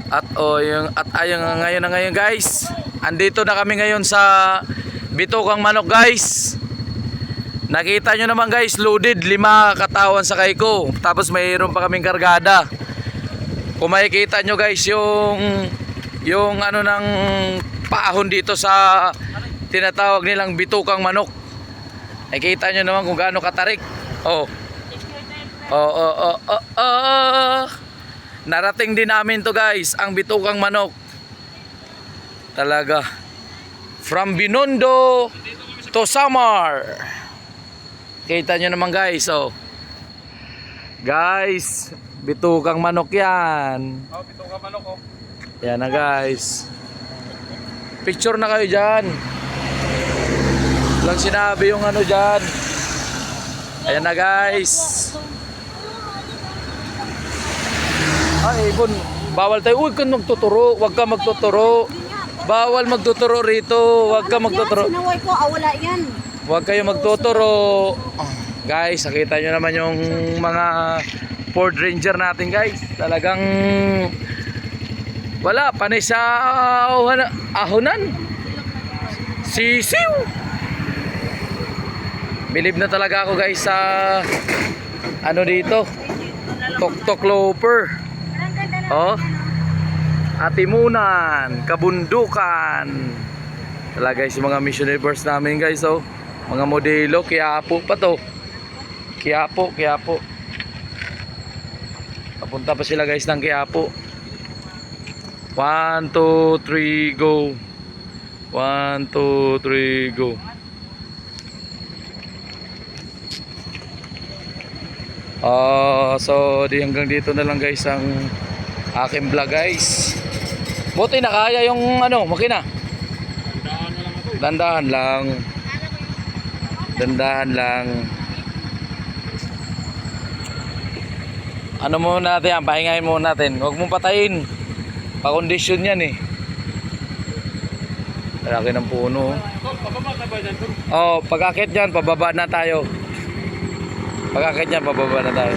At ngayon na ngayon guys. Andito na kami ngayon sa Bitukang Manok guys. Nakita nyo naman guys, loaded 5 katawan sa ko. Tapos mayroon pa kaming kargada. Kung makikita nyo guys yung ano ng paahon dito sa tinatawag nilang Bitukang Manok. Nakita nyo naman kung gaano katarik. Narating din namin to guys, ang Bitukang Manok. Talaga. From Binondo to Samar. Kita nyo naman guys, Guys, Bitukang Manok yan. Bitukang Manok, Yan na guys. Picture na kayo dyan. Lang sinabi yung ano dyan. Ayan na guys. Ay, ibon. Bawal tayo. Huwag kang magtuturo. Huwag kang magtuturo. Bawal magtuturo rito. Huwag kang magtuturo. Sinaway ko, wala yan. Huwag kayo magtuturo. Guys, nakita nyo naman yung mga Ford Ranger natin guys. Talagang wala, panay sa ahonan. Sisiw. Bilib na talaga ako guys sa ano dito. Tok-tok loper. Atimunan, kabundukan. Talaga guys, yung mga missionaries namin guys, mga modelo, Quiapo pa to. Quiapo. Papunta pa sila guys ng Quiapo. 1, 2, 3, go. 1, 2, 3, go. So hanggang dito na lang guys ang aking vlog guys. Buti na kaya yung makina. Dandahan lang. Ano muna natin yan, pahingahin muna natin. Huwag mong patayin. Pa-condition yan eh. Laki ng puno. Pababa na ba dyan? Pag-akit dyan, pababa na tayo. Pag-akit dyan, pababa na tayo.